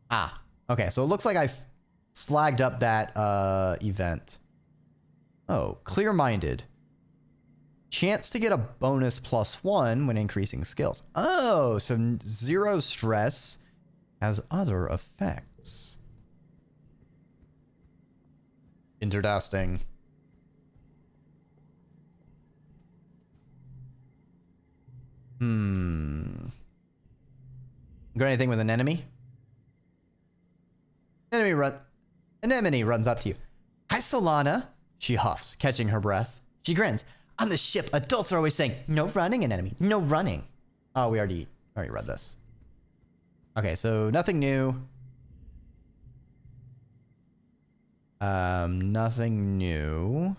Ah, okay. So it looks like I slagged up that event. Oh, clear-minded. Chance to get a bonus +1 when increasing skills. Oh, so 0 stress has other effects. Interesting. Got anything with an enemy? An enemy runs up to you. Hi, Solana. She huffs, catching her breath. She grins. On the ship, adults are always saying, no running, an enemy. No running. Oh, we already read this. Okay, so nothing new. Nothing new.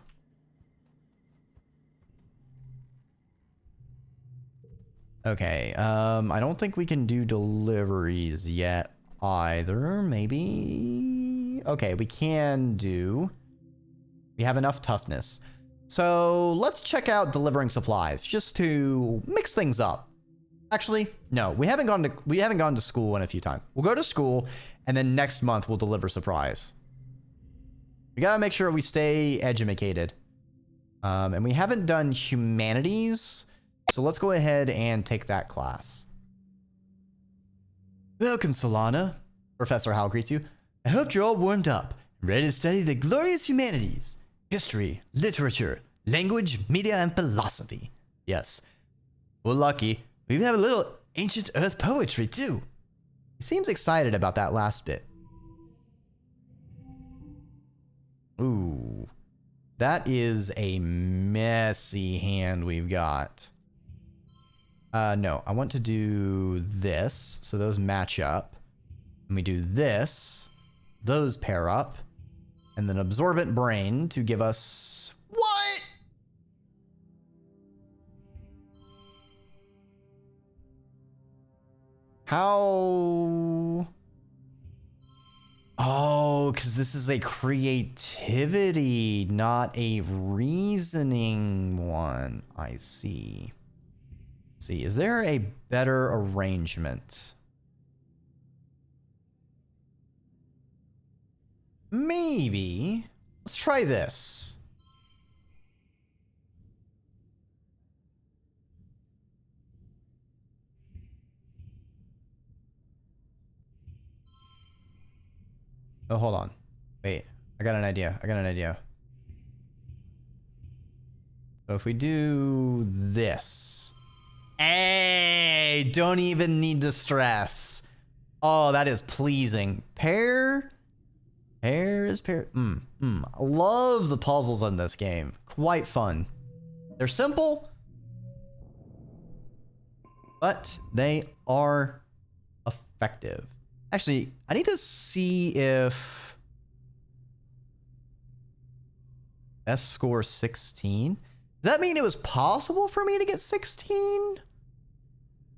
Okay, I don't think we can do deliveries yet either. Maybe. Okay, we can do. We have enough toughness. So let's check out delivering supplies just to mix things up. Actually, no, we haven't gone to school in a few times. We'll go to school and then next month we'll deliver supplies. We gotta make sure we stay educated. And we haven't done humanities, so let's go ahead and take that class. Welcome, Solana. Professor Hal greets you. I hope you're all warmed up and ready to study the glorious humanities. History, literature, language, media, and philosophy. Yes. Well, lucky. We even have a little ancient earth poetry, too. He seems excited about that last bit. Ooh. That is a messy hand we've got. No, I want to do this. So those match up. And we do this. Those pair up. And then absorbent brain to give us what? How? Oh, because this is a creativity, not a reasoning one. I see. See, is there a better arrangement? Maybe. Let's try this. Oh, hold on. Wait, I got an idea. So if we do this. Hey, don't even need to stress. Oh, that is pleasing. Pair is pair. I love the puzzles in this game. Quite fun. They're simple, but they are effective. Actually, I need to see if best score 16. Does that mean it was possible for me to get 16?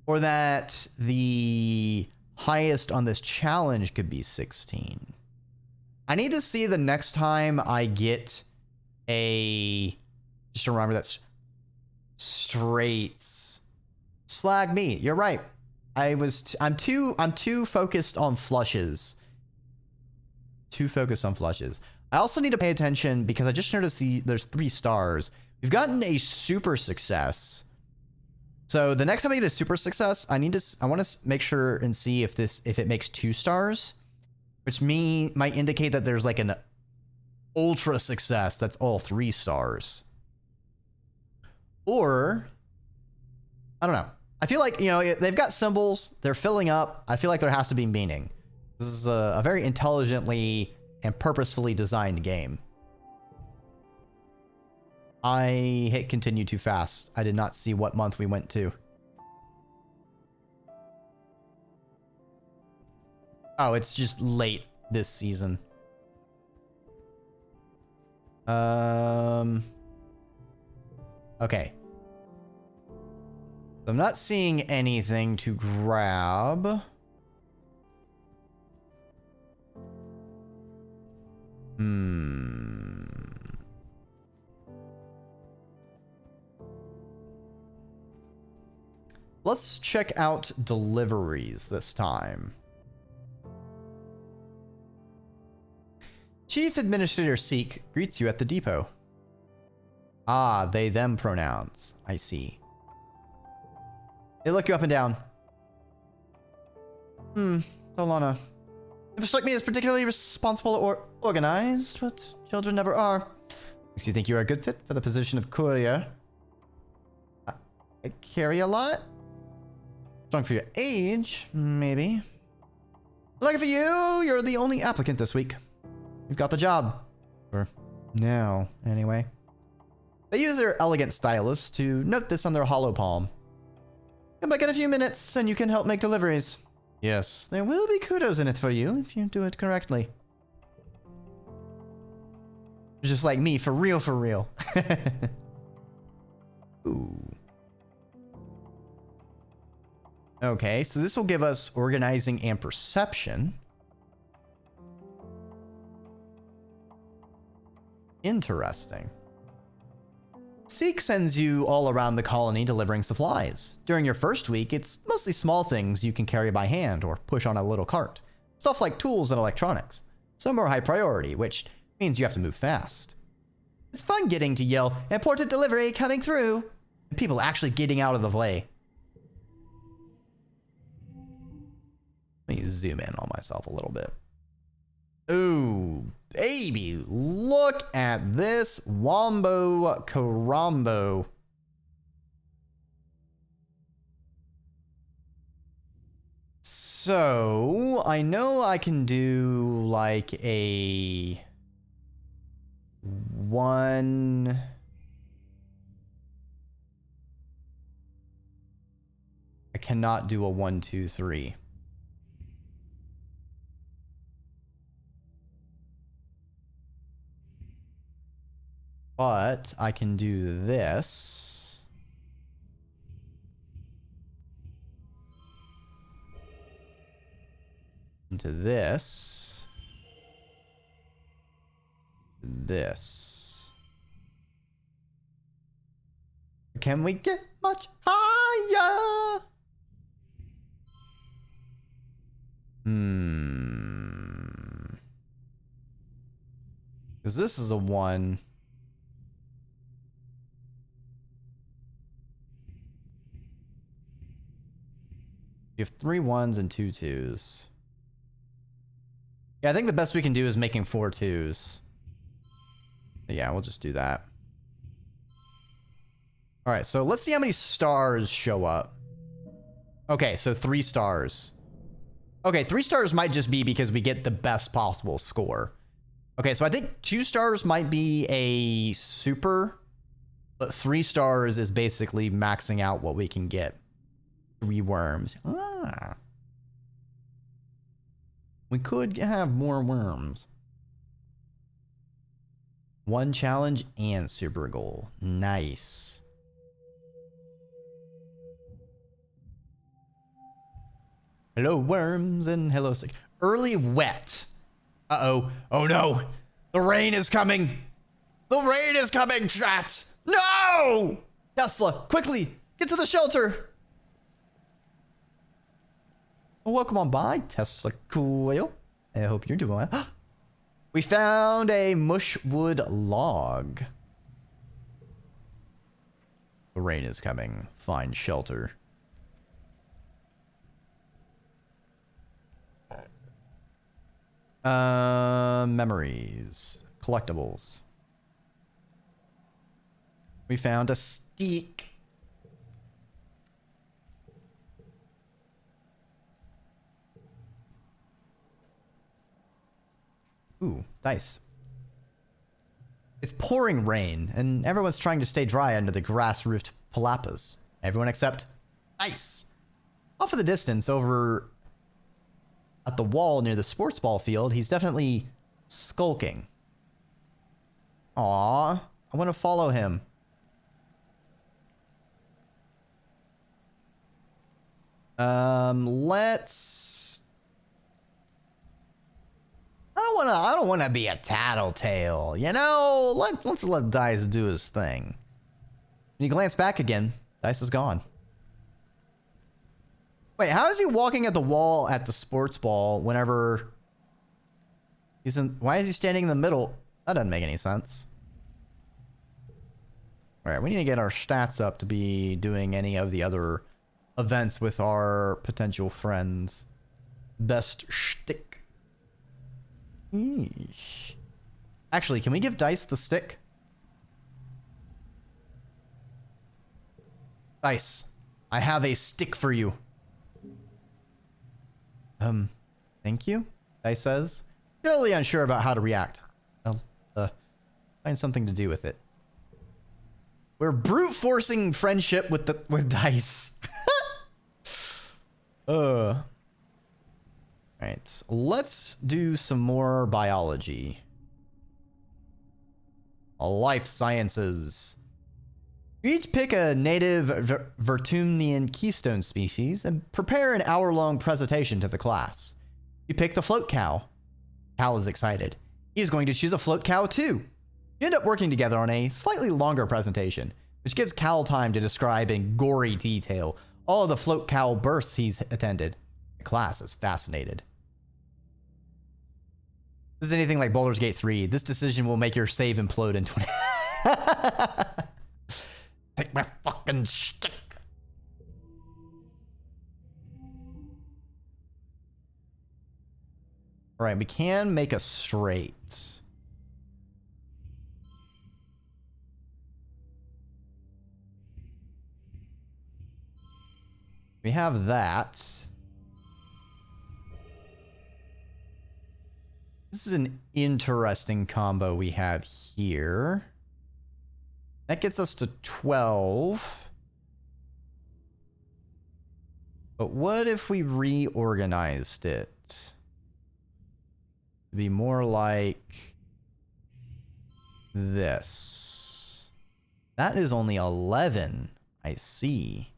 Or that the highest on this challenge could be 16? I need to see the next time I get a... Just remember that's straights. Slag me. You're right. I'm too focused on flushes. I also need to pay attention because I just noticed there's 3 stars. We've gotten a super success. So the next time I get a super success, I want to make sure and see if it makes 2 stars, which might indicate that there's like an ultra success that's all 3 stars. Or I don't know. I feel like, they've got symbols, they're filling up. I feel like there has to be meaning. This is a very intelligently and purposefully designed game. I hit continue too fast. I did not see what month we went to. Oh, it's just late this season. Okay. I'm not seeing anything to grab. Let's check out deliveries this time. Chief Administrator Seek greets you at the depot. Ah, they them pronouns. I see. They look you up and down. Solana. Never struck me as particularly responsible or organized, but children never are. Makes you think you are a good fit for the position of courier. I carry a lot? Strong for your age, maybe. Lucky for you, you're the only applicant this week. You've got the job. For now, anyway. They use their elegant stylus to note this on their hollow palm. Come back in a few minutes and you can help make deliveries. Yes, there will be kudos in it for you if you do it correctly. Just like me, for real, for real. Ooh. Okay, so this will give us organizing and perception. Interesting. Seek sends you all around the colony delivering supplies. During your first week, it's mostly small things you can carry by hand or push on a little cart. Stuff like tools and electronics. Some are high priority, which means you have to move fast. It's fun getting to yell, "Important delivery coming through," and people actually getting out of the way. Let me zoom in on myself a little bit. Ooh, baby, look at this wombo carambo. So, I know I can do like a 1... I cannot do a 1, 2, 3. But I can do this. Into this. This. Can we get much higher? Because this is a 1. You have 3 1s and 2 2s. Yeah, I think the best we can do is making 4 2s. Yeah, we'll just do that. All right, so let's see how many stars show up. Okay, so 3 stars. Okay, 3 stars might just be because we get the best possible score. Okay, so I think 2 stars might be a super, but 3 stars is basically maxing out what we can get. 3 worms. Ah. We could have more worms. 1 challenge and super goal. Nice. Hello, worms, and hello, sick. Early wet. Uh-oh. Oh, no. The rain is coming. The rain is coming, chats. No! Tesla, quickly, get to the shelter. Well, welcome on by, Tesla Coil. I hope you're doing well. We found a mushwood log. The rain is coming. Find shelter. Memories. Collectibles. We found a stick. Ooh, dice. It's pouring rain, and everyone's trying to stay dry under the grass-roofed palapas. Everyone except Ice. Off in the distance, over at the wall near the sports ball field, he's definitely skulking. Aww, I want to follow him. Let's... I don't wanna be a tattletale, you know? Let's let Dice do his thing. When you glance back again, Dice is gone. Wait, how is he walking at the wall at the sports ball whenever... Why is he standing in the middle? That doesn't make any sense. All right, we need to get our stats up to be doing any of the other events with our potential friends. Best shtick. Eesh. Actually, can we give Dice the stick? Dice, I have a stick for you. Thank you, Dice says. Really unsure about how to react. I'll find something to do with it. We're brute forcing friendship with Dice. Alright, let's do some more biology. Life sciences. You each pick a native Vertunian keystone species and prepare an hour-long presentation to the class. You pick the float cow. Cal is excited. He is going to choose a float cow too. You end up working together on a slightly longer presentation, which gives Cal time to describe in gory detail all of the float cow births he's attended. The class is fascinated. This is anything like Baldur's Gate 3. This decision will make your save implode in 20... Take my fucking stick. All right, we can make a straight. We have that. This is an interesting combo we have here. That gets us to 12. But what if we reorganized it? To be more like this. That is only 11. I see.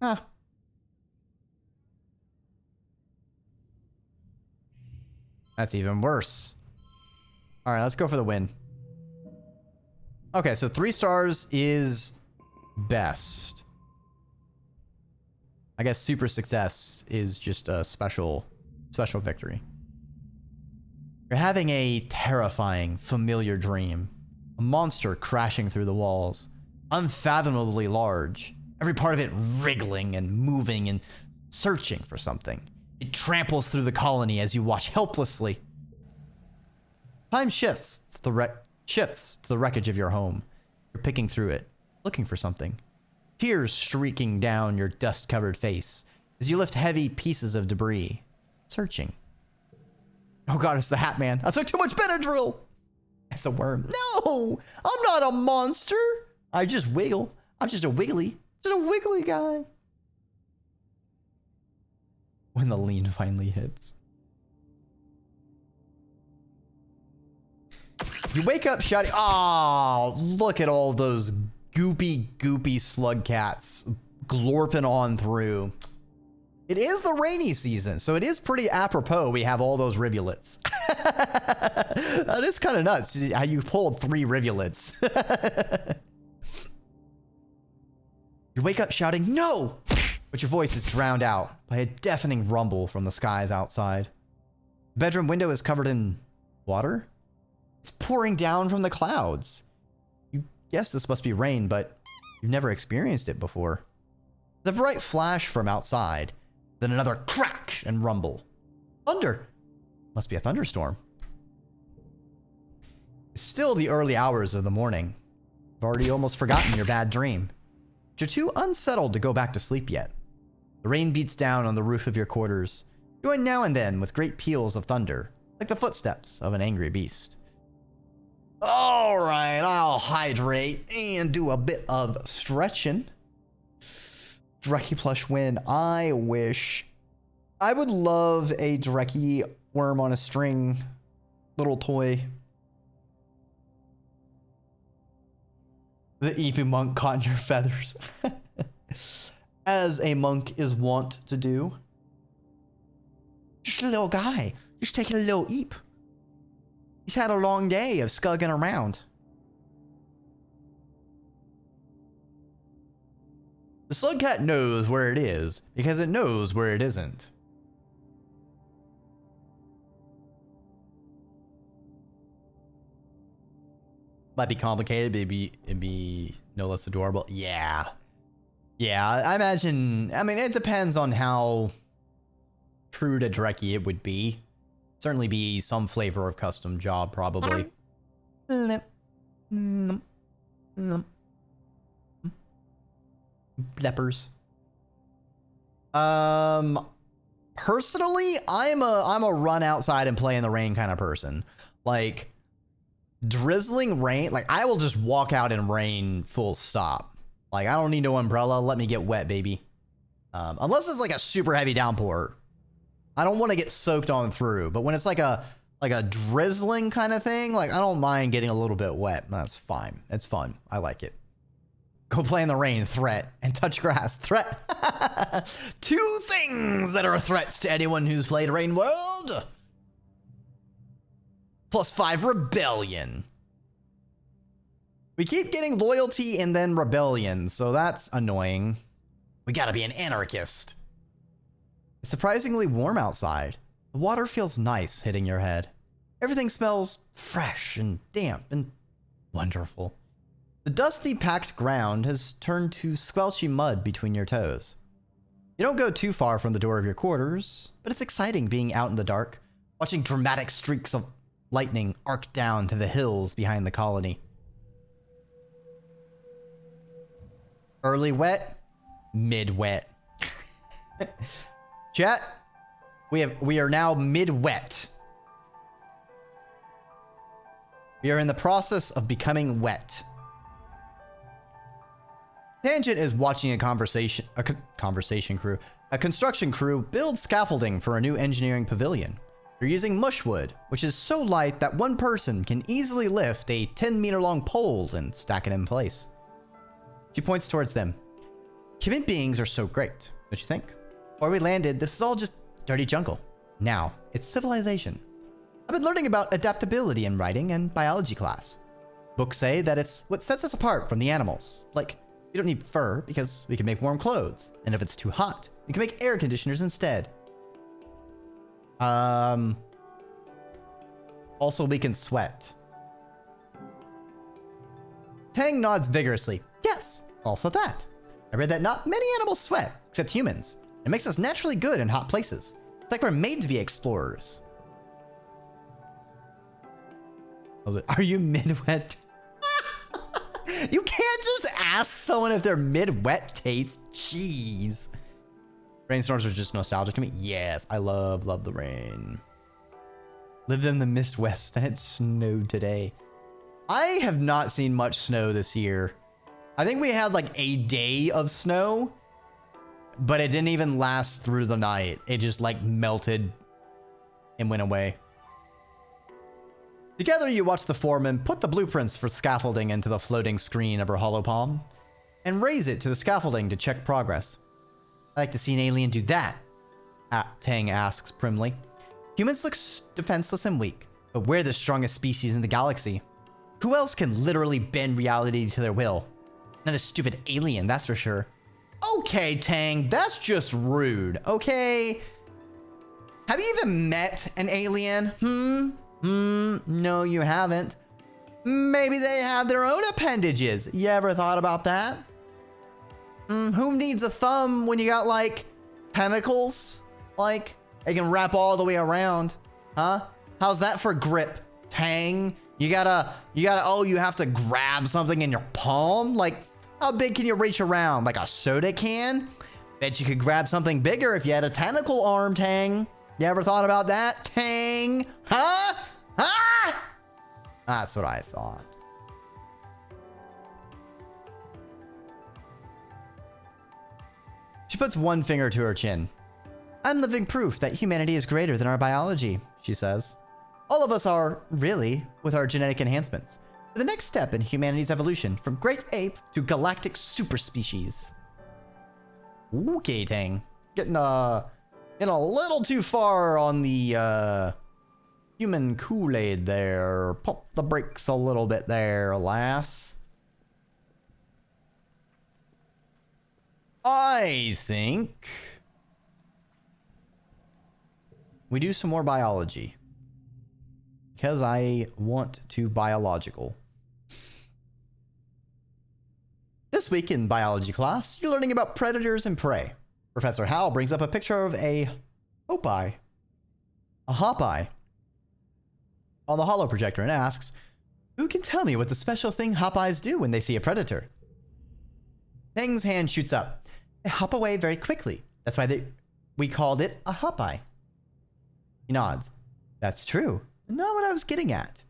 Huh. That's even worse. All right, let's go for the win. Okay, so 3 stars is best. I guess super success is just a special victory. You're having a terrifying, familiar dream. A monster crashing through the walls. Unfathomably large. Every part of it wriggling and moving and searching for something. It tramples through the colony as you watch helplessly. Time shifts to the wreckage of your home. You're picking through it, looking for something. Tears streaking down your dust-covered face as you lift heavy pieces of debris, searching. Oh god, it's the Hat Man. I took too much Benadryl. It's a worm. No, I'm not a monster. I just wiggle. I'm just a wiggly guy. When the lean finally hits. You wake up shouting, oh, look at all those goopy slug cats glorping on through. It is the rainy season, so it is pretty apropos we have all those rivulets. That is kind of nuts how you pulled 3 rivulets. You wake up shouting, no! But your voice is drowned out by a deafening rumble from the skies outside. The bedroom window is covered in water. It's pouring down from the clouds. You guess this must be rain, but you've never experienced it before. The bright flash from outside, then another crack and rumble. Thunder! Must be a thunderstorm. It's still the early hours of the morning. You've already almost forgotten your bad dream. But you're too unsettled to go back to sleep yet. The rain beats down on the roof of your quarters, joined now and then with great peals of thunder, like the footsteps of an angry beast. All right, I'll hydrate and do a bit of stretching. Dreki plush win. I would love a Dreki worm on a string little toy. The Eepy monk caught in your feathers. As a monk is wont to do. Just a little guy. Just taking a little eep. He's had a long day of scugging around. The slug cat knows where it is because it knows where it isn't. Might be complicated, but it'd be no less adorable. Yeah. Yeah, I imagine, I mean, it depends on how true to Dreki it would be. Certainly be some flavor of custom job, probably. Leppers. Personally, I'm a run outside and play in the rain kind of person. Like, drizzling rain, like, I will just walk out in rain full stop. Like, I don't need no umbrella. Let me get wet, baby. Unless it's like a super heavy downpour. I don't want to get soaked on through. But when it's like a drizzling kind of thing, like, I don't mind getting a little bit wet. That's fine. It's fun. I like it. Go play in the rain, threat. And touch grass, threat. Two things that are threats to anyone who's played Rain World. +5 rebellion. We keep getting loyalty and then rebellion, so that's annoying. We gotta be an anarchist. It's surprisingly warm outside. The water feels nice hitting your head. Everything smells fresh and damp and wonderful. The dusty, packed ground has turned to squelchy mud between your toes. You don't go too far from the door of your quarters, but it's exciting being out in the dark, watching dramatic streaks of lightning arc down to the hills behind the colony. Early wet, mid wet. Chat, we are now mid wet. We are in the process of becoming wet. Tangent is watching a construction crew build scaffolding for a new engineering pavilion. They're using mushwood, which is so light that one person can easily lift a 10-meter long pole and stack it in place. She points towards them. Human beings are so great, don't you think? Before we landed, this is all just dirty jungle. Now, it's civilization. I've been learning about adaptability in writing and biology class. Books say that it's what sets us apart from the animals. Like, we don't need fur because we can make warm clothes. And if it's too hot, we can make air conditioners instead. Also, we can sweat. Tang nods vigorously. Yes, also that. I read that not many animals sweat, except humans. It makes us naturally good in hot places. It's like we're made to be explorers. Are you mid-wet? You can't just ask someone if they're mid-wet, Tates. Jeez. Rainstorms are just nostalgic to me. Yes, I love the rain. Lived in the Mist West and it snowed today. I have not seen much snow this year. I think we had like a day of snow, but it didn't even last through the night. It just like melted and went away. Together, you watch the foreman put the blueprints for scaffolding into the floating screen of her hollow palm and raise it to the scaffolding to check progress. I like to see an alien do that, Tang asks primly. Humans look defenseless and weak, but we're the strongest species in the galaxy. Who else can literally bend reality to their will? Not a stupid alien, that's for sure. Okay, Tang, that's just rude, okay? Have you even met an alien? No, you haven't. Maybe they have their own appendages. You ever thought about that? Who needs a thumb when you got, like, tentacles? Like, they can wrap all the way around. Huh? How's that for grip, Tang? You have to grab something in your palm? Like, how big can you reach around? Like a soda can? Bet you could grab something bigger if you had a tentacle arm, Tang. You ever thought about that, Tang? Huh? Huh? That's what I thought. She puts one finger to her chin. I'm living proof that humanity is greater than our biology, she says. All of us are, really, with our genetic enhancements. The next step in humanity's evolution from great ape to galactic super species. Okay, Tang. Getting a little too far on the human Kool-Aid there. Pump the brakes a little bit there, lass. I think we do some more biology because I want to biological. This week in biology class, you're learning about predators and prey. Professor Howell brings up a picture of a hop-eye on the holo projector and asks, who can tell me what the special thing hop-eyes do when they see a predator? Tang's hand shoots up. They hop away very quickly. That's why we called it a hop-eye. He nods. That's true. Not what I was getting at.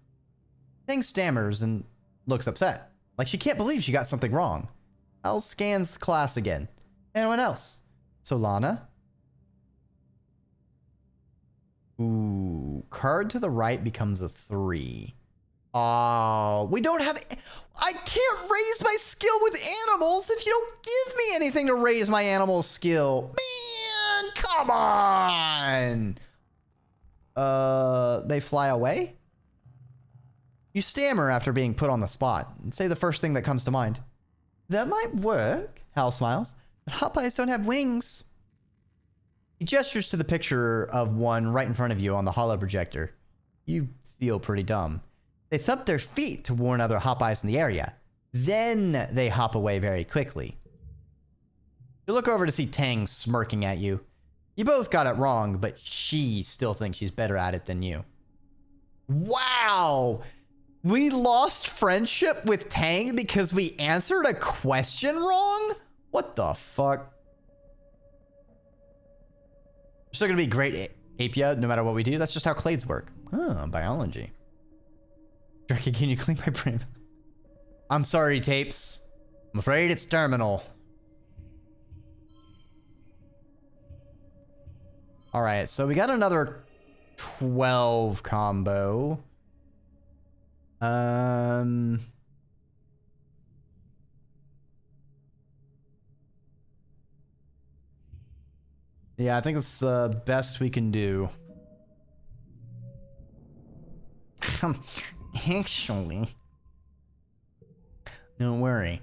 Tang stammers and looks upset. Like she can't believe she got something wrong. Hal scans the class again. Anyone else? Solana? Ooh, card to the right becomes a 3. Oh, we don't have... I can't raise my skill with animals if you don't give me anything to raise my animal skill. Man, come on! They fly away? You stammer after being put on the spot and say the first thing that comes to mind. That might work, Hal smiles, but hop-eyes don't have wings. He gestures to the picture of one right in front of you on the holo projector. You feel pretty dumb. They thump their feet to warn other hop-eyes in the area. Then they hop away very quickly. You look over to see Tang smirking at you. You both got it wrong, but she still thinks she's better at it than you. Wow! We lost friendship with Tang because we answered a question wrong? What the fuck? We're still gonna be great Apia no matter what we do. That's just how clades work. Oh, biology. Dreki, can you clean my brain? I'm sorry, Tapes. I'm afraid it's terminal. Alright, so we got another 12 combo. Yeah, I think it's the best we can do. Actually, don't worry.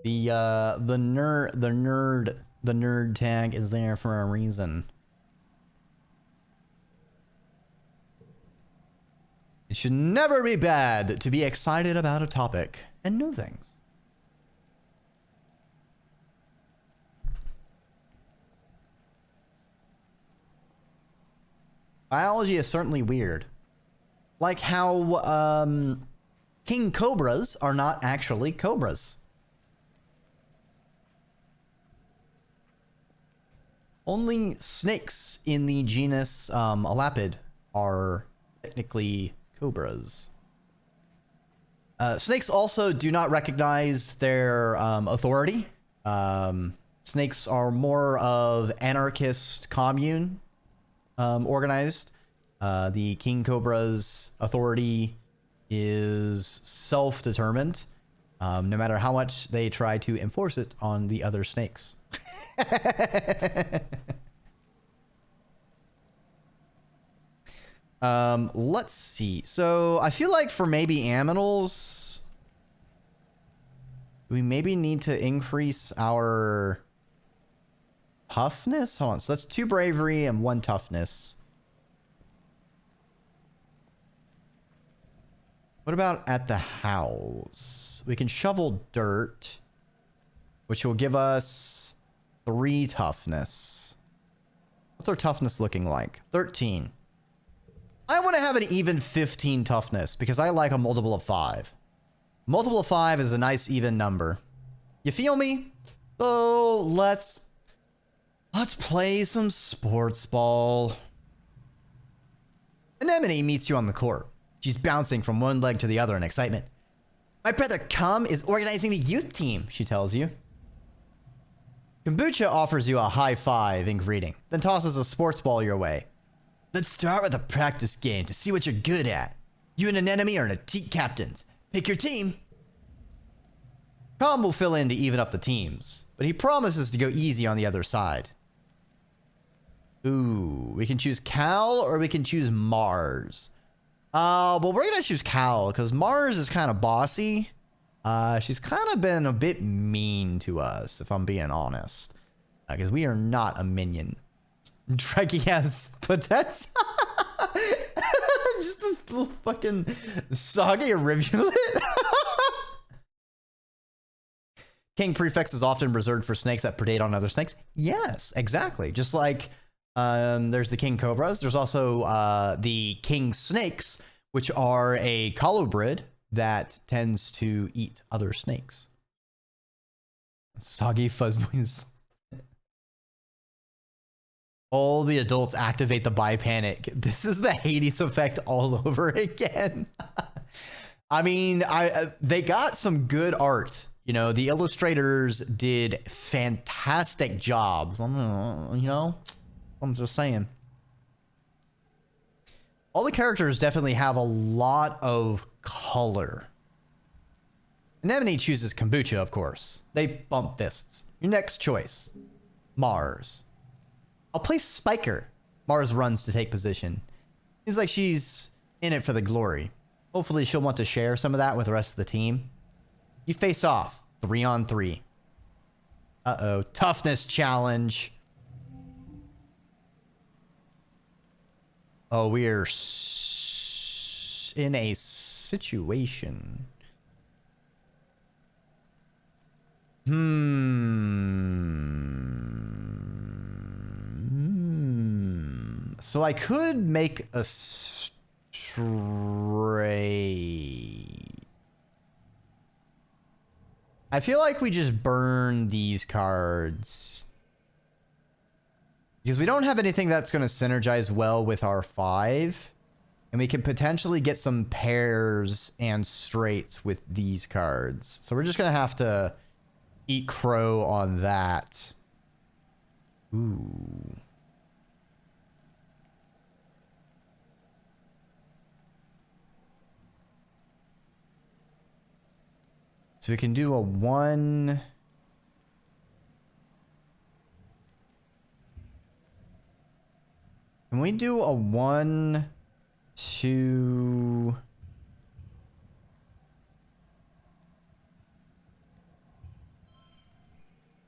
The nerd tag is there for a reason. It should never be bad to be excited about a topic and know things. Biology is certainly weird. Like how king cobras are not actually cobras. Only snakes in the genus Elapid are technically cobras. Snakes also do not recognize their authority. Snakes are more of anarchist commune organized. The king cobra's authority is self-determined, no matter how much they try to enforce it on the other snakes. Let's see. So I feel like for maybe aminals, we maybe need to increase our toughness. Hold on. So that's 2 bravery and 1 toughness. What about at the house? We can shovel dirt, which will give us 3 toughness. What's our toughness looking like? 13. I want to have an even 15 toughness because I like a multiple of 5. Multiple of 5 is a nice even number. You feel me? So let's play some sports ball. Anemone meets you on the court. She's bouncing from one leg to the other in excitement. My brother Cum is organizing the youth team, she tells you. Kombucha offers you a high five in greeting, then tosses a sports ball your way. Let's start with a practice game to see what you're good at. You and an enemy are team captains. Pick your team. Cum will fill in to even up the teams, but he promises to go easy on the other side. Ooh, we can choose Cal or we can choose Mars. Well, we're gonna choose Cal because Mars is kind of bossy. She's kind of been a bit mean to us, if I'm being honest, because we are not a minion. Dreki has potential. Just this little fucking soggy rivulet. King prefix is often reserved for snakes that predate on other snakes. Yes, exactly. Just like there's the king cobras. There's also the king snakes, which are a colobrid that tends to eat other snakes. Soggy fuzzboys. All the adults activate the buy panic. This is the Hades effect all over again. I mean, they got some good art. You know, the illustrators did fantastic jobs. You know, I'm just saying. All the characters definitely have a lot of color. Anemone chooses kombucha, of course. They bump fists. Your next choice, Mars. I'll play Spiker. Mars runs to take position. Seems like she's in it for the glory. Hopefully she'll want to share some of that with the rest of the team. You face off 3-on-3. Uh-oh. Toughness challenge. Oh, we're in a situation. So I could make a straight. I feel like we just burn these cards. Because we don't have anything that's going to synergize well with our 5. And we can potentially get some pairs and straights with these cards. So we're just going to have to eat crow on that. Ooh. So we can do a 1. Can we do a 1, 2?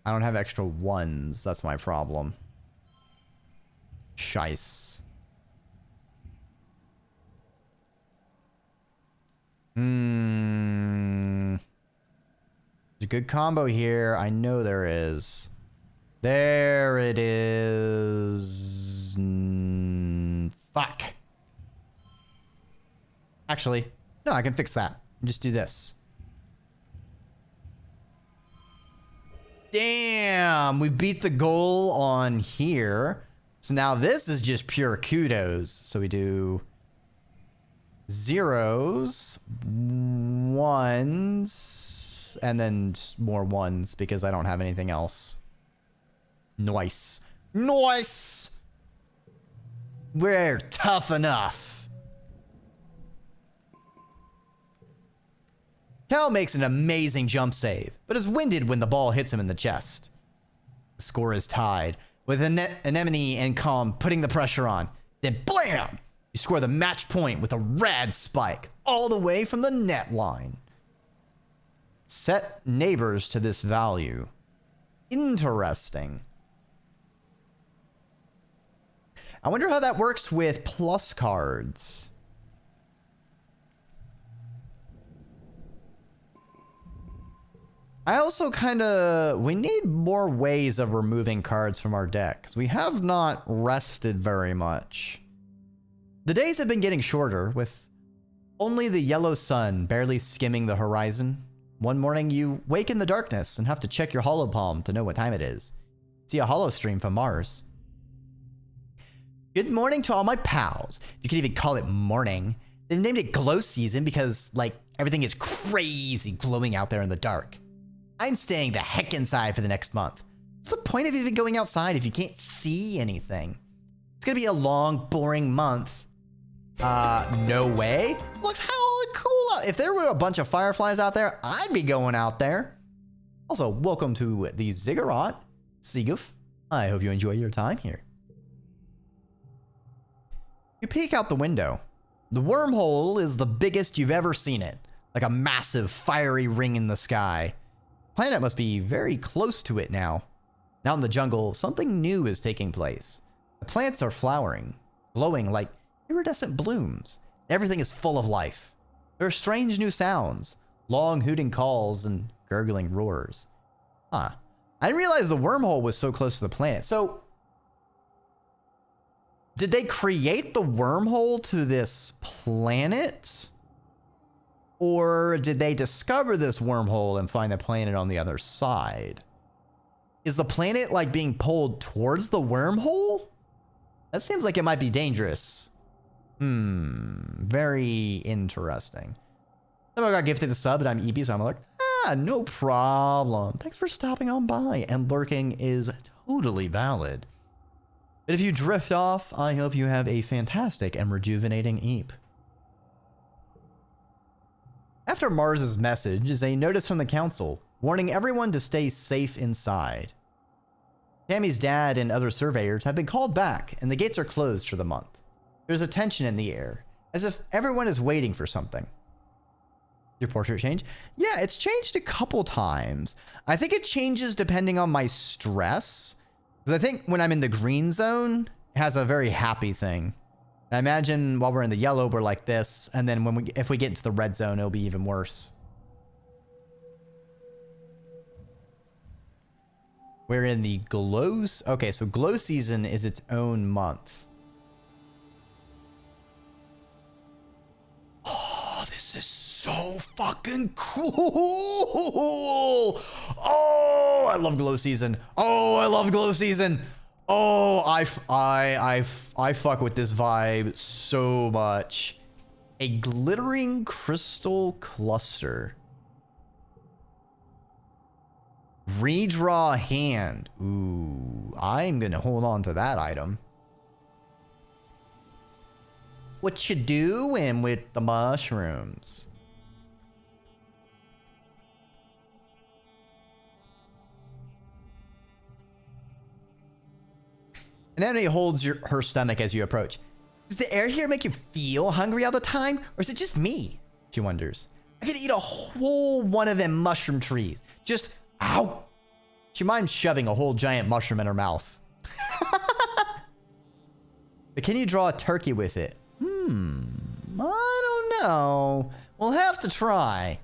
I don't have extra 1s. That's my problem. Shice. There's a good combo here. I know there is. There it is. Fuck. Actually, no, I can fix that. Just do this. Damn, we beat the goal on here. So now this is just pure kudos. So we do 0s, 1s, and then more 1s because I don't have anything else. Nice. Nice! We're tough enough. Cal makes an amazing jump save, but is winded when the ball hits him in the chest. The score is tied, with Anemone and Calm putting the pressure on. Then blam! You score the match point with a rad spike, all the way from the net line. Set neighbors to this value. Interesting. I wonder how that works with plus cards. I also we need more ways of removing cards from our deck, because we have not rested very much. The days have been getting shorter, with only the yellow sun barely skimming the horizon. One morning you wake in the darkness and have to check your holopalm to know what time it is. See a holo stream from Mars. Good morning to all my pals. You can even call it morning. They named it glow season because, like, everything is crazy glowing out there in the dark. I'm staying the heck inside for the next month. What's the point of even going outside if you can't see anything? It's gonna be a long, boring month. No way. Looks hella cool out. If there were a bunch of fireflies out there, I'd be going out there. Also, welcome to the Ziggurat. Siguf. I hope you enjoy your time here. You peek out the window. The wormhole is the biggest you've ever seen it, like a massive fiery ring in the sky. The planet must be very close to it now. Out in the jungle, something new is taking place. The plants are flowering, glowing like iridescent blooms. Everything is full of life. There are strange new sounds, long hooting calls and gurgling roars. Huh. I didn't realize the wormhole was so close to the planet. So, did they create the wormhole to this planet? Or did they discover this wormhole and find the planet on the other side? Is the planet like being pulled towards the wormhole? That seems like it might be dangerous. Very interesting. Someone got gifted the sub and I'm EP, so I'm like, no problem. Thanks for stopping on by. And lurking is totally valid. But if you drift off, I hope you have a fantastic and rejuvenating eep. After Mars's message is a notice from the council, warning everyone to stay safe inside. Tammy's dad and other surveyors have been called back, and the gates are closed for the month. There's a tension in the air, as if everyone is waiting for something. Your portrait change? Yeah, it's changed a couple times. I think it changes depending on my stress. Because I think when I'm in the green zone, it has a very happy thing. I imagine while we're in the yellow, we're like this, and then if we get into the red zone, it'll be even worse. We're in the glow. Okay, so glow season is its own month. Oh, this is so fucking cool. Oh, I love glow season. Oh, I love glow season. Oh, I fuck with this vibe so much. A glittering crystal cluster. Redraw hand. Ooh, I'm gonna hold on to that item. What you doing with the mushrooms? An enemy holds her stomach as you approach. Does the air here make you feel hungry all the time? Or is it just me? She wonders. I could eat a whole one of them mushroom trees. Just, ow. She minds shoving a whole giant mushroom in her mouth. But can you draw a turkey with it? I don't know. We'll have to try.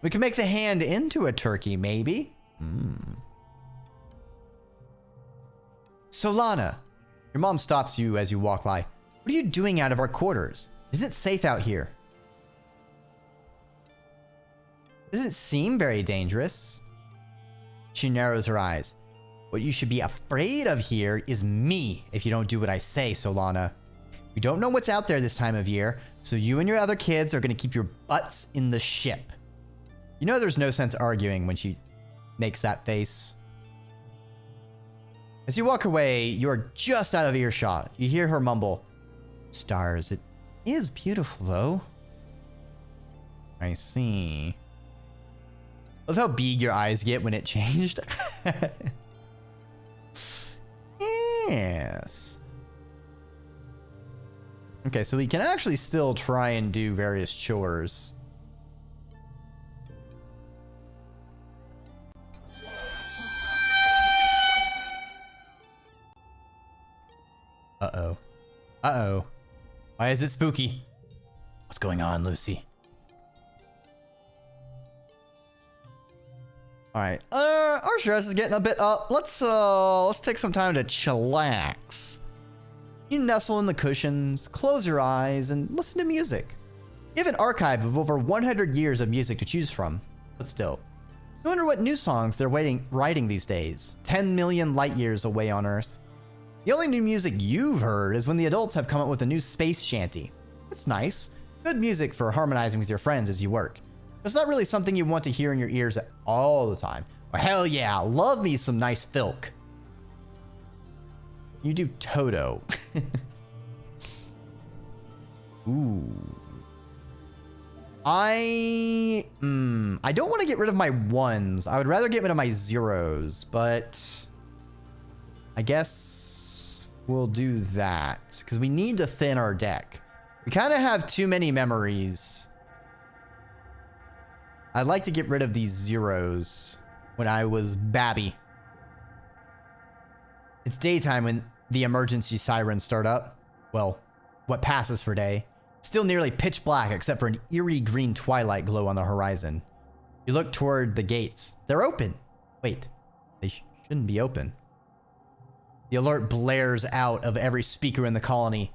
We can make the hand into a turkey, maybe. Solana, your mom stops you as you walk by. What are you doing out of our quarters? Is it safe out here? Doesn't seem very dangerous. She narrows her eyes. What you should be afraid of here is me if you don't do what I say, Solana. We don't know what's out there this time of year, so you and your other kids are going to keep your butts in the ship. You know there's no sense arguing when she makes that face. As you walk away, you are just out of earshot. You hear her mumble, "Stars, it is beautiful, though." I see. Love how big your eyes get when it changed. Yes. Okay, so we can actually still try and do various chores. Uh-oh. Uh-oh. Why is it spooky? What's going on, Lucy? All right. Our stress is getting a bit up. Let's take some time to chillax. You nestle in the cushions, close your eyes, and listen to music. You have an archive of over 100 years of music to choose from, but still. You wonder what new songs they're writing these days, 10 million light years away on Earth. The only new music you've heard is when the adults have come up with a new space shanty. It's nice. Good music for harmonizing with your friends as you work. It's not really something you want to hear in your ears all the time. Well, hell yeah, love me some nice filk. You do Toto. Ooh. I don't want to get rid of my ones. I would rather get rid of my zeros, but I guess we'll do that because we need to thin our deck. We kind of have too many memories. I'd like to get rid of these zeros when I was babby. It's daytime when the emergency sirens start up. Well, what passes for day. Still nearly pitch black except for an eerie green twilight glow on the horizon. You look toward the gates. They're open. Wait, they shouldn't be open. The alert blares out of every speaker in the colony.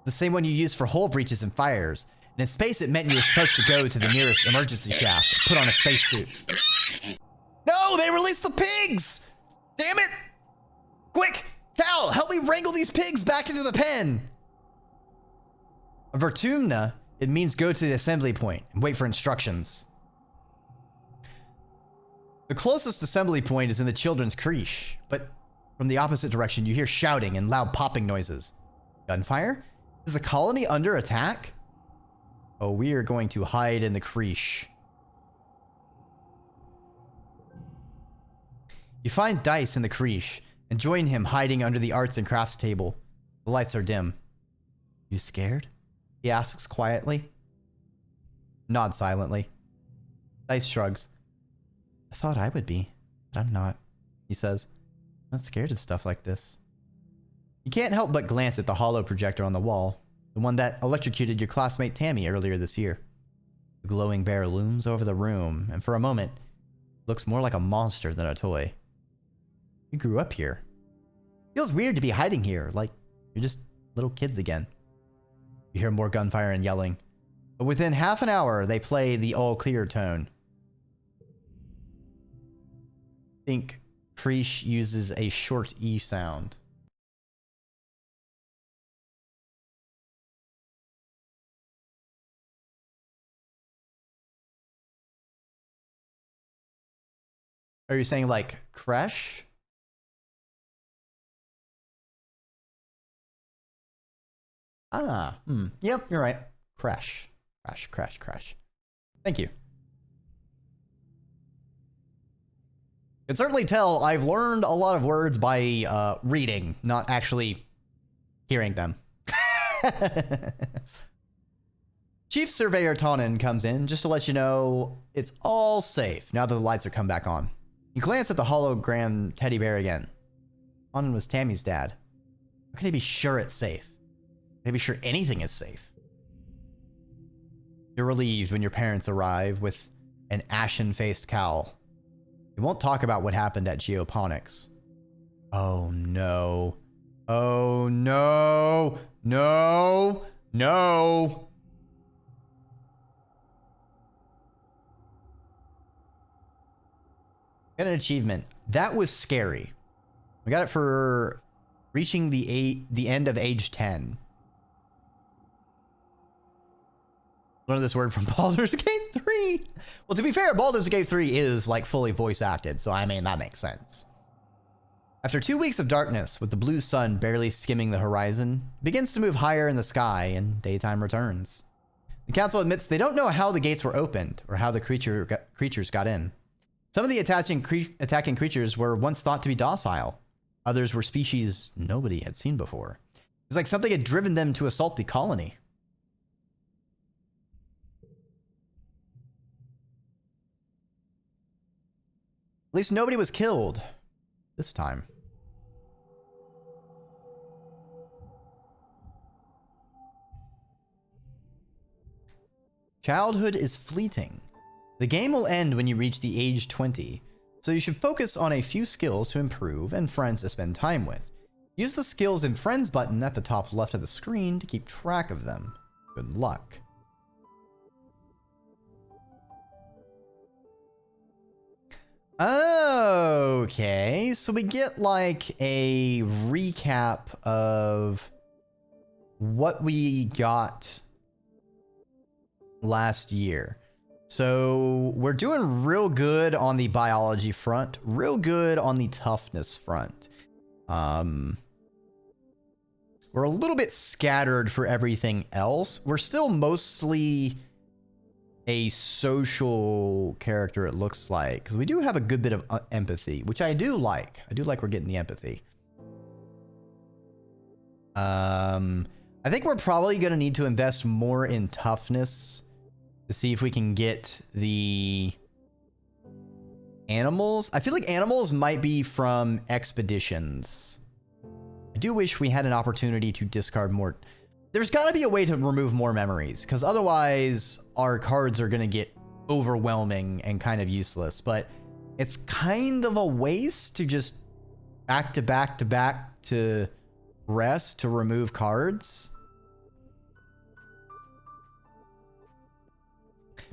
The same one you use for hull breaches and fires. And in space, it meant you were supposed to go to the nearest emergency shaft and put on a spacesuit. No, they released the pigs! Damn it! Quick, Cal, help me wrangle these pigs back into the pen. Vertumna, it means go to the assembly point and wait for instructions. The closest assembly point is in the children's creche, but from the opposite direction, you hear shouting and loud popping noises. Gunfire? Is the colony under attack? Oh, we are going to hide in the creche. You find Dice in the creche and join him hiding under the arts and crafts table. The lights are dim. You scared? He asks quietly. Nods silently. Dice shrugs. I thought I would be, but I'm not, he says. I'm not scared of stuff like this. You can't help but glance at the holo projector on the wall, the one that electrocuted your classmate Tammy earlier this year. The glowing bear looms over the room, and for a moment, it looks more like a monster than a toy. You grew up here. Feels weird to be hiding here, like you're just little kids again. You hear more gunfire and yelling, but within half an hour, they play the all clear tone. Think Creche uses a short E sound. Are you saying like creche? Yep, you're right. Creche. Creche. Thank you. You can certainly tell I've learned a lot of words by reading, not actually hearing them. Chief Surveyor Tonin comes in just to let you know it's all safe now that the lights are come back on. You glance at the hologram teddy bear again. Tonin was Tammy's dad. How can he be sure it's safe? Maybe sure anything is safe. You're relieved when your parents arrive with an ashen-faced cowl. They won't talk about what happened at Geoponics. Oh no. Oh no. No. No. Got an achievement. That was scary. We got it for reaching the end of age 10. Learned this word from Baldur's Gate 3. Well, to be fair, Baldur's Gate 3 is like fully voice acted, so I mean, that makes sense. After 2 weeks of darkness, with the blue sun barely skimming the horizon, it begins to move higher in the sky and daytime returns. The council admits they don't know how the gates were opened or how the creatures got in. Some of the attacking creatures were once thought to be docile. Others were species nobody had seen before. It's like something had driven them to assault the colony. At least nobody was killed this time. Childhood is fleeting. The game will end when you reach the age 20, so you should focus on a few skills to improve and friends to spend time with. Use the skills and friends button at the top left of the screen to keep track of them. Good luck. Okay, so we get like a recap of what we got last year. So we're doing real good on the biology front, real good on the toughness front. We're a little bit scattered for everything else. We're still mostly a social character, it looks like, because we do have a good bit of empathy, which I do like. I do like we're getting the empathy. I think we're probably going to need to invest more in toughness to see if we can get the animals. I feel like animals might be from expeditions. I do wish we had an opportunity to discard more. There's got to be a way to remove more memories, because otherwise our cards are going to get overwhelming and kind of useless. But it's kind of a waste to just back to back to back to rest to remove cards.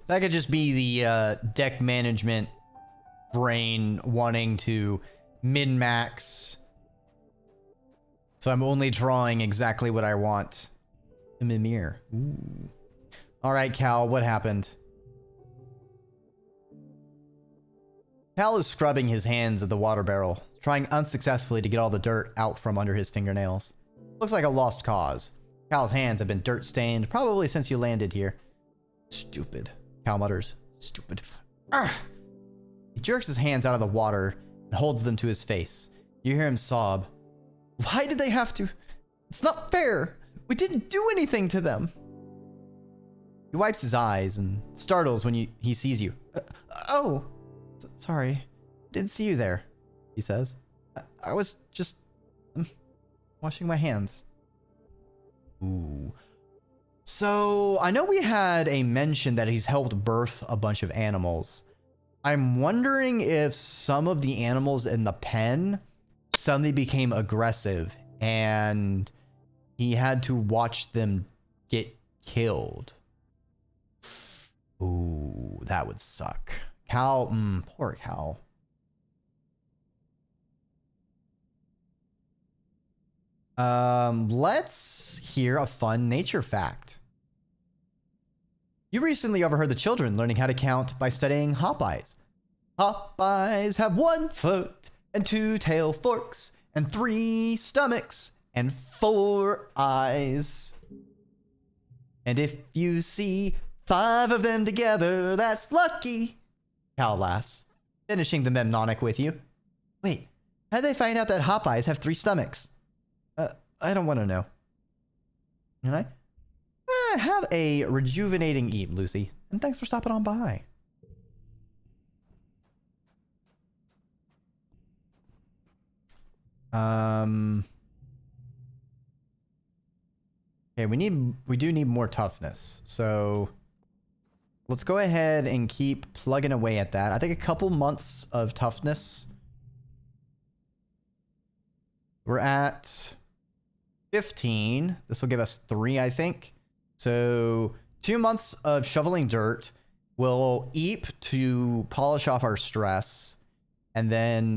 That could just be the deck management brain wanting to min-max. So I'm only drawing exactly what I want. A Mimir. Ooh. All right, Cal, what happened? Cal is scrubbing his hands at the water barrel, trying unsuccessfully to get all the dirt out from under his fingernails. Looks like a lost cause. Cal's hands have been dirt stained, probably since you landed here. Stupid. Cal mutters. Stupid. Arrgh. He jerks his hands out of the water and holds them to his face. You hear him sob. Why did they have to? It's not fair. We didn't do anything to them. He wipes his eyes and startles when he sees you. Oh, sorry. Didn't see you there, he says. I was just washing my hands. Ooh. So, I know we had a mention that he's helped birth a bunch of animals. I'm wondering if some of the animals in the pen suddenly became aggressive and he had to watch them get killed. Ooh, that would suck. Cal, poor Cal. Let's hear a fun nature fact. You recently overheard the children learning how to count by studying hop-eyes. Hop-eyes have 1 foot and 2 tail forks and 3 stomachs and 4 eyes. And if you see 5 of them together, that's lucky. Cal laughs, finishing the mnemonic with you. Wait, how'd they find out that hop-eyes have 3 stomachs? I don't want to know. Can I? Have a rejuvenating eat, Lucy. And thanks for stopping on by. Okay, we do need more toughness. So let's go ahead and keep plugging away at that. I think a couple months of toughness. We're at 15. This will give us 3, I think. So 2 months of shoveling dirt will eep to polish off our stress. And then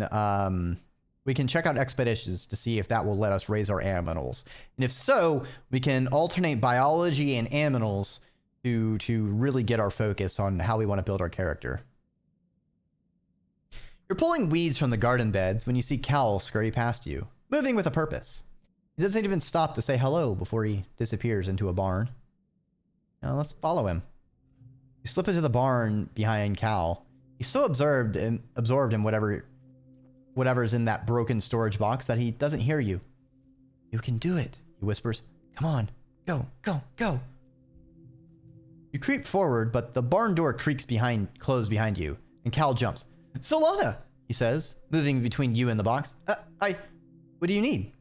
we can check out expeditions to see if that will let us raise our aminals. And if so, we can alternate biology and aminals to really get our focus on how we want to build our character. You're pulling weeds from the garden beds when you see Cal scurry past you, moving with a purpose. He doesn't even stop to say hello before he disappears into a barn. Now let's follow him. You slip into the barn behind Cal. He's so absorbed in whatever's in that broken storage box that he doesn't hear you. You can do it, he whispers. Come on, go, go, go. You creep forward, but the barn door creaks closed behind you, and Cal jumps. Solana, he says, moving between you and the box. What do you need?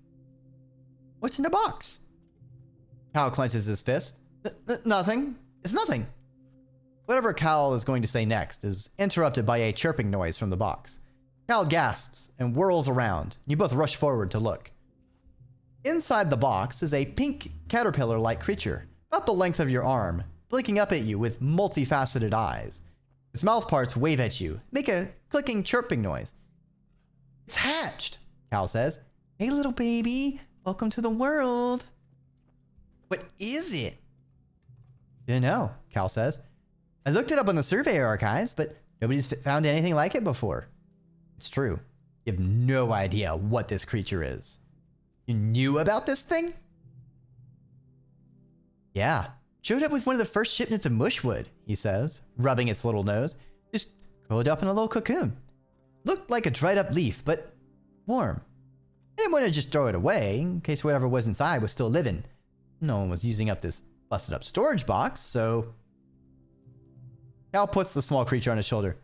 What's in the box? Cal clenches his fist. Nothing. It's nothing. Whatever Cal is going to say next is interrupted by a chirping noise from the box. Cal gasps and whirls around. You both rush forward to look. Inside the box is a pink caterpillar-like creature, about the length of your arm, blinking up at you with multifaceted eyes. Its mouth parts wave at you, make a clicking chirping noise. It's hatched, Cal says. Hey, little baby, welcome to the world. What is it? Didn't know, Cal says. I looked it up on the survey archives, but nobody's found anything like it before. It's true. You have no idea what this creature is. You knew about this thing? Yeah. Showed up with one of the first shipments of mushwood, he says, rubbing its little nose. Just curled up in a little cocoon. Looked like a dried up leaf, but warm. I didn't want to just throw it away, in case whatever was inside was still living. No one was using up this busted up storage box, so... Cal puts the small creature on his shoulder.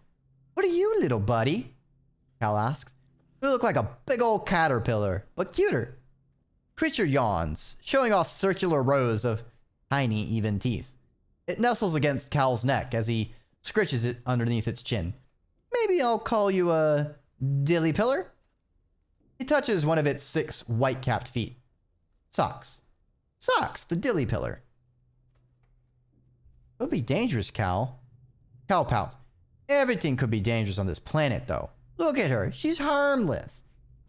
What are you, little buddy? Cal asks. You look like a big old caterpillar, but cuter. Creature yawns, showing off circular rows of tiny, even teeth. It nestles against Cal's neck as he scritches it underneath its chin. Maybe maybe I'll call you a dilly pillar. He touches one of its 6 white-capped feet. Socks. Socks, the dilly pillar. It would be dangerous, Cal. Cal pouts. Everything could be dangerous on this planet, though. Look at her. She's harmless.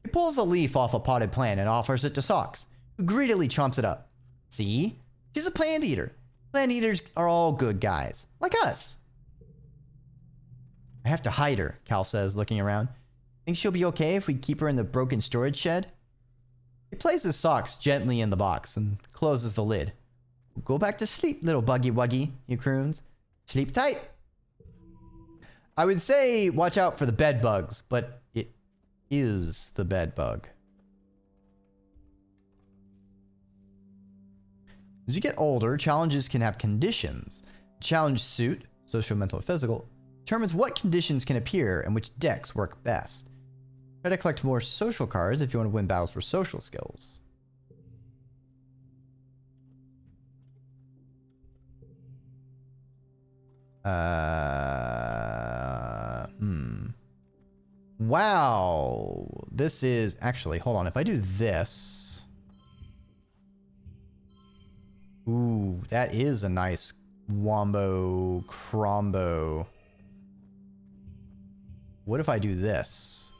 He pulls a leaf off a potted plant and offers it to Socks, who greedily chomps it up. See? She's a plant eater. Plant eaters are all good guys, like us. I have to hide her, Cal says, looking around. Think she'll be okay if we keep her in the broken storage shed? He places Socks gently in the box and closes the lid. Go back to sleep, little buggy wuggy, he croons. Sleep tight. I would say watch out for the bed bugs, but it is the bed bug. As you get older, challenges can have conditions. Challenge suit, social, mental, or physical, determines what conditions can appear and which decks work best. Try to collect more social cards if you want to win battles for social skills. Wow. This is actually, hold on. If I do this. Ooh, that is a nice wombo crombo. What if I do this?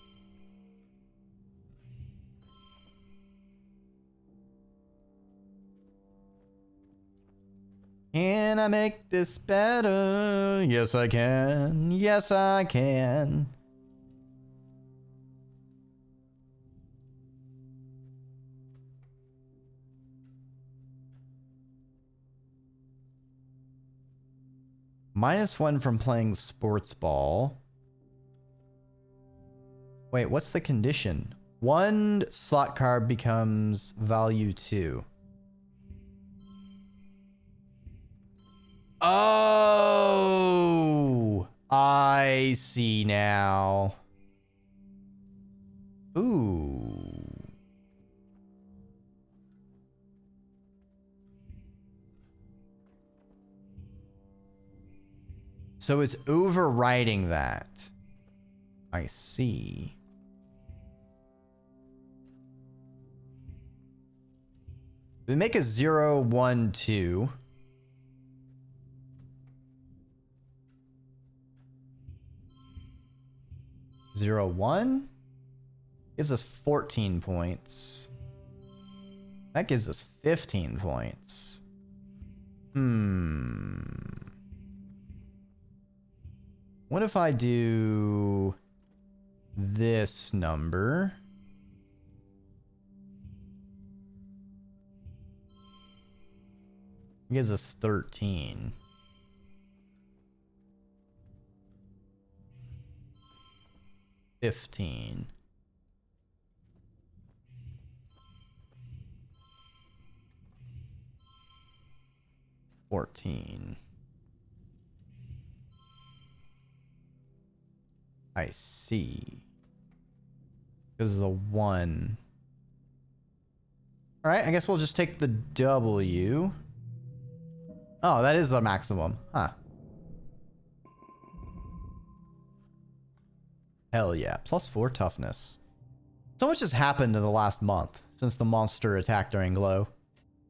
Can I make this better? Yes, I can. Yes, I can. -1 from playing sports ball. Wait, what's the condition? 1 slot card becomes value 2. Oh, I see now. Ooh. So it's overriding that. I see. We make a 0, 1, 2. 0, 1 gives us 14 points. That gives us 15 points. What if I do this number? It gives us 13. 15. 14. I see. Because of the 1. Alright, I guess we'll just take the W. Oh, that is the maximum. Huh. Hell yeah. +4 toughness. So much has happened in the last month since the monster attacked during Glow.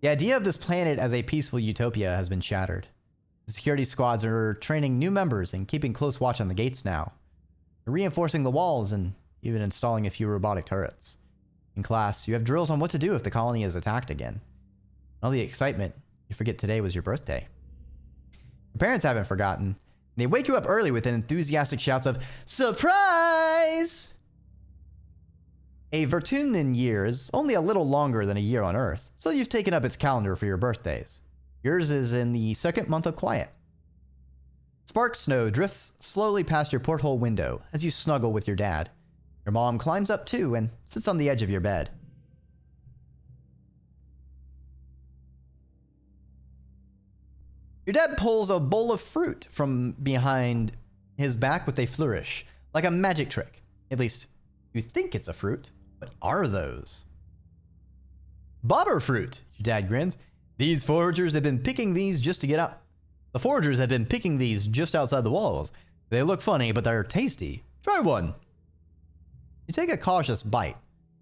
The idea of this planet as a peaceful utopia has been shattered. The security squads are training new members and keeping close watch on the gates now. They're reinforcing the walls and even installing a few robotic turrets. In class, you have drills on what to do if the colony is attacked again. All the excitement, you forget today was your birthday. Your parents haven't forgotten. They wake you up early with enthusiastic shouts of, "Surprise!" A Vertunen year is only a little longer than a year on Earth, so you've taken up its calendar for your birthdays. Yours is in the 2nd month of quiet. Spark snow drifts slowly past your porthole window as you snuggle with your dad. Your mom climbs up too and sits on the edge of your bed. Your dad pulls a bowl of fruit from behind his back with a flourish, like a magic trick. At least, you think it's a fruit. What are those? Bobber fruit, your dad grins. These foragers have been picking these just to get out. The foragers have been picking these just outside the walls. They look funny, but they're tasty. Try one. You take a cautious bite.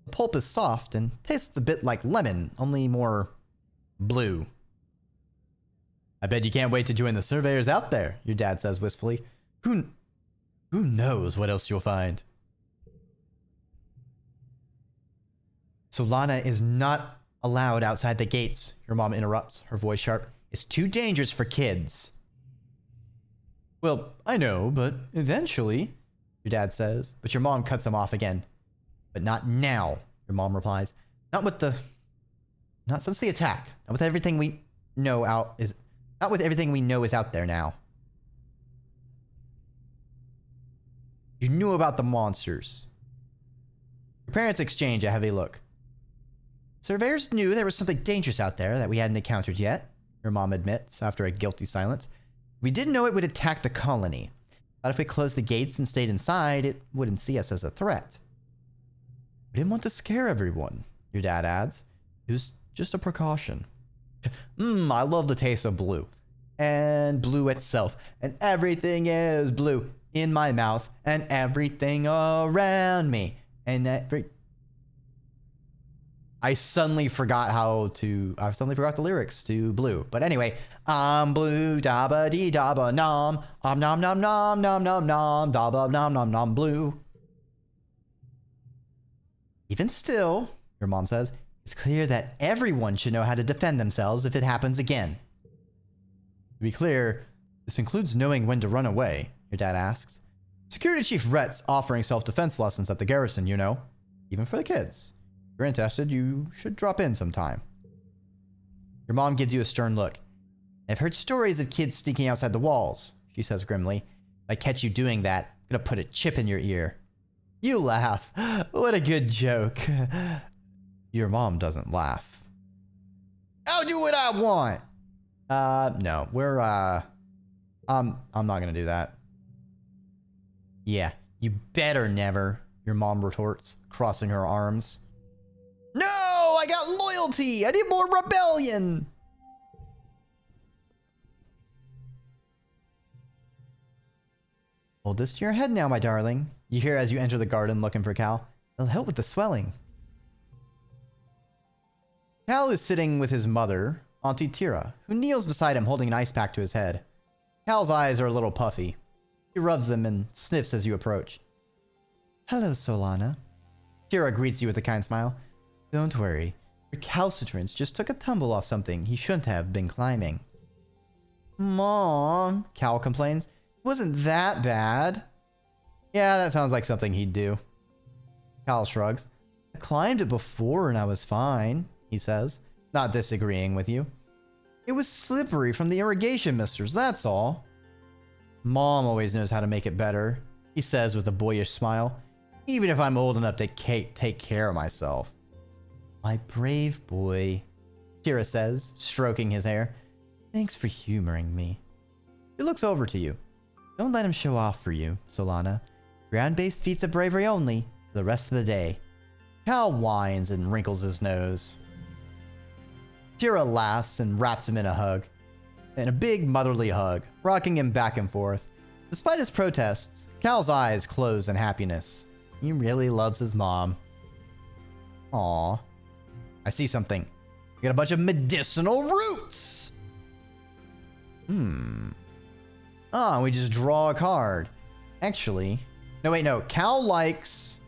The pulp is soft and tastes a bit like lemon, only more blue. I bet you can't wait to join the surveyors out there, your dad says wistfully. Who knows what else you'll find? Solana is not allowed outside the gates, your mom interrupts, her voice sharp. It's too dangerous for kids. Well, I know, but eventually, your dad says, but your mom cuts him off again. But not now, your mom replies. Not since the attack. Not with everything we know is out there now. You knew about the monsters. Your parents exchange a heavy look. Surveyors knew there was something dangerous out there that we hadn't encountered yet, your mom admits after a guilty silence. We didn't know it would attack the colony. But if we closed the gates and stayed inside, it wouldn't see us as a threat. We didn't want to scare everyone, your dad adds. It was just a precaution. I love the taste of blue. And blue itself. And everything is blue in my mouth. And everything around me. And I suddenly forgot the lyrics to Blue. But anyway, I'm blue, dabba dee dabba nom. Nom nom nom nom nom nom dabba nom nom nom blue. Even still, your mom says, it's clear that everyone should know how to defend themselves if it happens again. To be clear, this includes knowing when to run away, your dad asks. Security Chief Rhett's offering self-defense lessons at the garrison, you know. Even for the kids. If you're interested, you should drop in sometime. Your mom gives you a stern look. I've heard stories of kids sneaking outside the walls, she says grimly. If I catch you doing that, I'm gonna put a chip in your ear. You laugh. What a good joke. Your mom doesn't laugh. I'll do what I want. No, I'm not gonna do that. Yeah, you better never, your mom retorts, crossing her arms. No, I got loyalty. I need more rebellion. Hold this to your head now, my darling. You hear as you enter the garden looking for Cal. It'll help with the swelling. Cal is sitting with his mother, Auntie Tira, who kneels beside him holding an ice pack to his head. Cal's eyes are a little puffy. He rubs them and sniffs as you approach. Hello, Solana. Tira greets you with a kind smile. Don't worry. Your calcitrance just took a tumble off something he shouldn't have been climbing. Mom, Cal complains. It wasn't that bad. Yeah, that sounds like something he'd do. Cal shrugs. I climbed it before and I was fine, he says, not disagreeing with you. It was slippery from the irrigation misters, that's all. Mom always knows how to make it better, he says with a boyish smile, even if I'm old enough to take care of myself. My brave boy, Tira says, stroking his hair. Thanks for humoring me. He looks over to you. Don't let him show off for you, Solana. Ground-based feats of bravery only for the rest of the day. Cal whines and wrinkles his nose. Tira laughs and wraps him in a hug. In a big motherly hug, rocking him back and forth. Despite his protests, Cal's eyes close in happiness. He really loves his mom. Aww. I see something. We got a bunch of medicinal roots! Oh, we just draw a card. Actually... No, wait, no. Cal likes,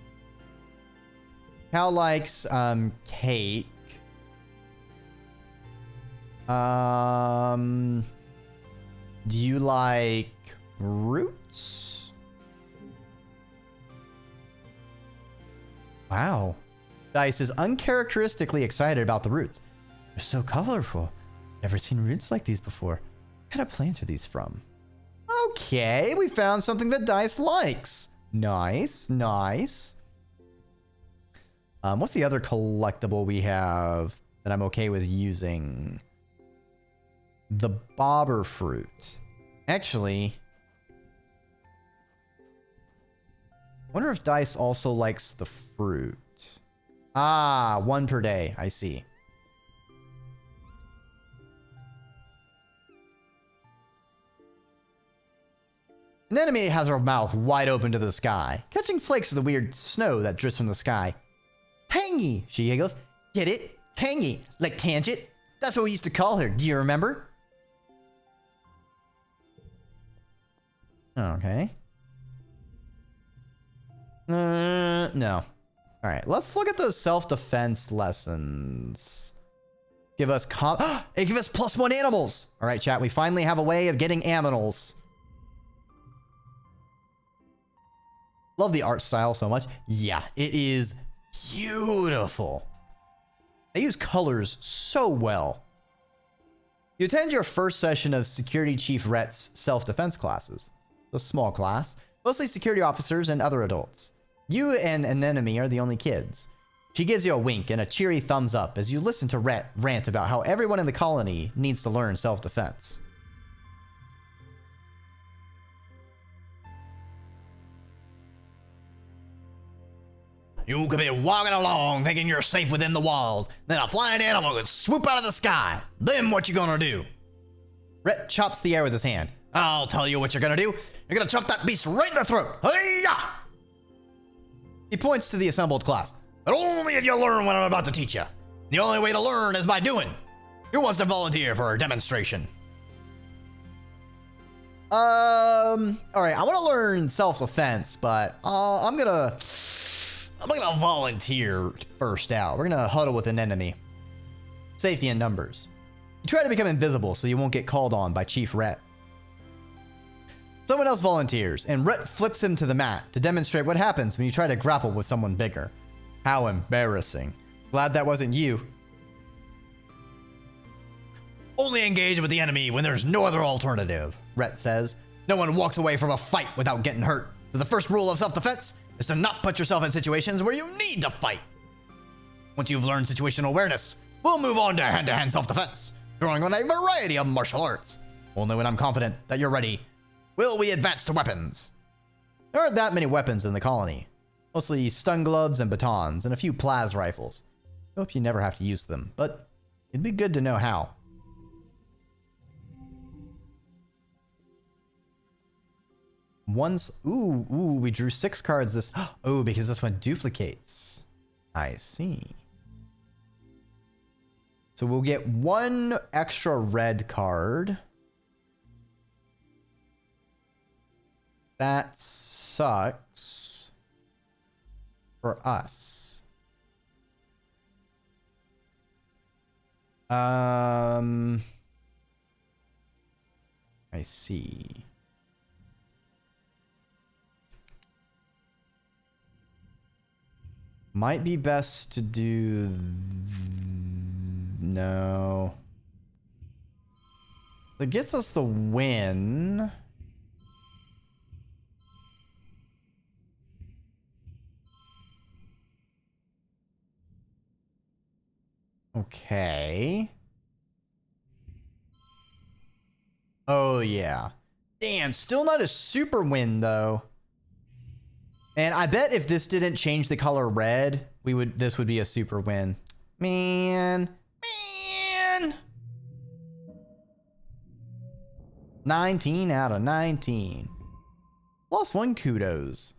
cake. Do you like roots? Wow. Dice is uncharacteristically excited about the roots. They're so colorful. Never seen roots like these before. What kind of plant are these from? Okay, we found something that Dice likes. Nice, nice. What's the other collectible we have that I'm okay with using? The bobber fruit. Actually, I wonder if Dice also likes the fruit. Ah, 1 per day. I see. An enemy has her mouth wide open to the sky, catching flakes of the weird snow that drifts from the sky. Tangy, she giggles. Get it? Tangy, like tangent? That's what we used to call her. Do you remember? Okay. No. All right, let's look at those self-defense lessons. Give us it give us +1 animals. All right, chat, we finally have a way of getting aminals. Love the art style so much. Yeah, it is beautiful. They use colors so well. You attend your first session of Security Chief Rhett's self-defense classes. A small class, mostly security officers and other adults. You and an enemy are the only kids. She gives you a wink and a cheery thumbs up as you listen to Rhett rant about how everyone in the colony needs to learn self-defense. You could be walking along thinking you're safe within the walls, then a flying animal could swoop out of the sky. Then what you gonna do? Rhett chops the air with his hand. I'll tell you what you're gonna do. You're gonna chop that beast right in the throat. Hey-ya! He points to the assembled class. But only if you learn what I'm about to teach you. The only way to learn is by doing. Who wants to volunteer for a demonstration? All right, I want to learn self-defense, but I'm gonna volunteer first out. We're gonna huddle with an enemy. Safety in numbers. You try to become invisible so you won't get called on by Chief Rhett. Someone else volunteers, and Rhett flips him to the mat to demonstrate what happens when you try to grapple with someone bigger. How embarrassing. Glad that wasn't you. Only engage with the enemy when there's no other alternative, Rhett says. No one walks away from a fight without getting hurt. So the first rule of self-defense is to not put yourself in situations where you need to fight. Once you've learned situational awareness, we'll move on to hand-to-hand self-defense, drawing on a variety of martial arts. Only when I'm confident that you're ready will we advance to weapons. There aren't that many weapons in the colony. Mostly stun gloves and batons, and a few plas rifles. I hope you never have to use them, but it'd be good to know how. We drew 6 cards this. Oh, because this one duplicates. I see. So we'll get 1 extra red card. That sucks for us. I see. Might be best to do... No. It gets us the win. Okay. Oh, yeah. Damn, still not a super win, though. And I bet if this didn't change the color red, this would be a super win. Man. 19 out of 19. Plus 1 kudos.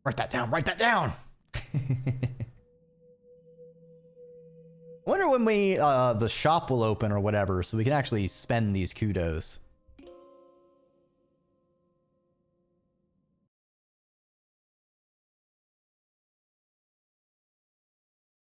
Write that down. I wonder when the shop will open or whatever, so we can actually spend these kudos.